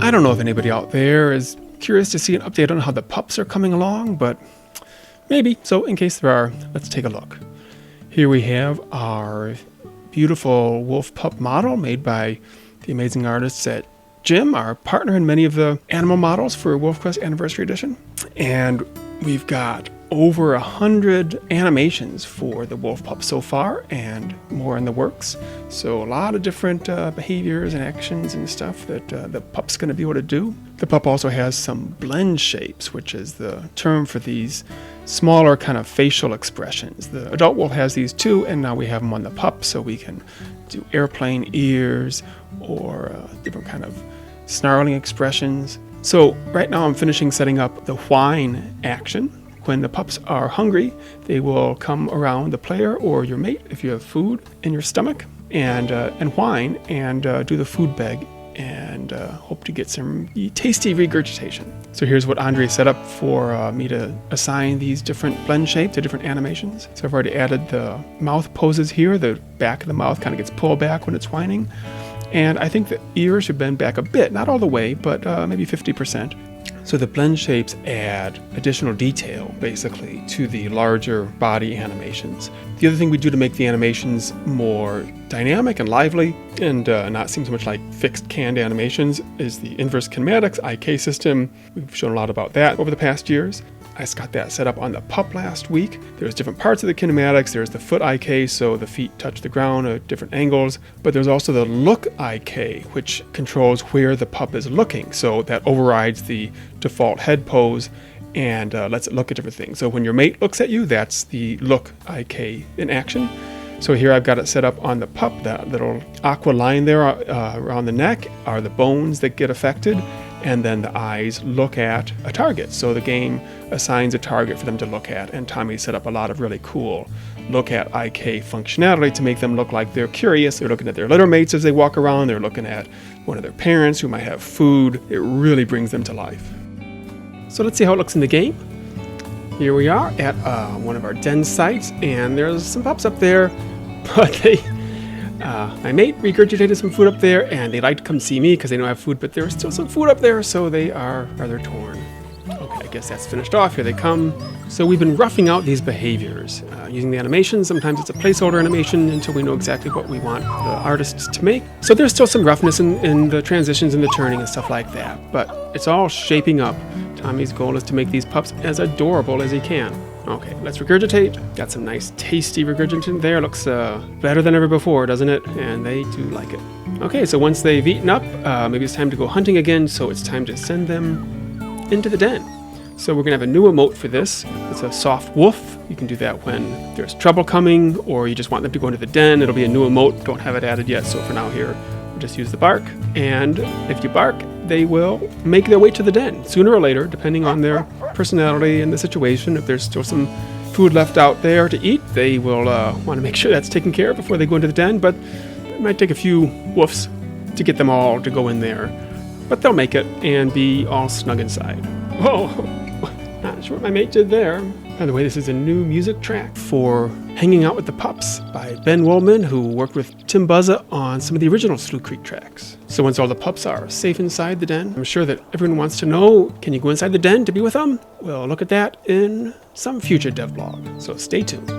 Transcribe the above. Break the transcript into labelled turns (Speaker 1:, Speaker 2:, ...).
Speaker 1: I don't know if anybody out there is curious to see an update on how the pups are coming along, but maybe. So in case there are, let's take a look. Here we have our beautiful wolf pup model made by the amazing artists at Jim, our partner in many of the animal models for WolfQuest Anniversary Edition. And we've got over 100 animations for the wolf pup so far, and more in the works. So a lot of different behaviors and actions and stuff that the pup's going to be able to do. The pup also has some blend shapes, which is the term for these smaller kind of facial expressions. The adult wolf has these too, and now we have them on the pup, so we can do airplane ears or different kind of snarling expressions. So right now I'm finishing setting up the whine action. When the pups are hungry, they will come around the player or your mate if you have food in your stomach and whine and do the food beg and hope to get some tasty regurgitation. So here's what Andre set up for me to assign these different blend shapes to different animations. So I've already added the mouth poses here. The back of the mouth kind of gets pulled back when it's whining. And I think the ears should bend back a bit, not all the way, but maybe 50%. So the blend shapes add additional detail, basically, to the larger body animations. The other thing we do to make the animations more dynamic and lively and not seem so much like fixed canned animations is the inverse kinematics IK system. We've shown a lot about that over the past years. I just got that set up on the pup last week. There's different parts of the kinematics. There's the foot IK, so the feet touch the ground at different angles. But there's also the look IK, which controls where the pup is looking. So that overrides the default head pose and lets it look at different things. So when your mate looks at you, that's the look IK in action. So here I've got it set up on the pup. That little aqua line there around the neck are the bones that get affected. And then the eyes look at a target. So the game assigns a target for them to look at, and Tommi set up a lot of really cool look at IK functionality to make them look like they're curious. They're looking at their litter mates as they walk around. They're looking at one of their parents who might have food. It really brings them to life. So let's see how it looks in the game. Here we are at one of our den sites, and there's some pups up there, but my mate regurgitated some food up there, and they like to come see me because they don't have food, but there's still some food up there, so they are rather torn. Okay, I guess that's finished off. Here they come. So we've been roughing out these behaviors using the animation. Sometimes it's a placeholder animation until we know exactly what we want the artists to make. So there's still some roughness in the transitions and the turning and stuff like that, but it's all shaping up. Tommi's goal is to make these pups as adorable as he can. Okay, let's regurgitate. Got some nice tasty regurgitation there. Looks better than ever before, doesn't it? And they do like it. Okay, so once they've eaten up, maybe it's time to go hunting again, so it's time to send them into the den. So we're gonna have a new emote for this. It's a soft woof. You can do that when there's trouble coming or you just want them to go into the den. It'll be a new emote. Don't have it added yet, so for now here, we'll just use the bark. And if you bark, they will make their way to the den sooner or later, depending on their personality and the situation. If there's still some food left out there to eat, they will want to make sure that's taken care of before they go into the den, but it might take a few woofs to get them all to go in there. But they'll make it and be all snug inside. Whoa, not sure what my mate did there. By the way, this is a new music track for Hanging Out with the Pups by Ben Wollman, who worked with Tim Buzza on some of the original Slough Creek tracks. So once all the pups are safe inside the den, I'm sure that everyone wants to know, can you go inside the den to be with them? We'll look at that in some future devblog, so stay tuned.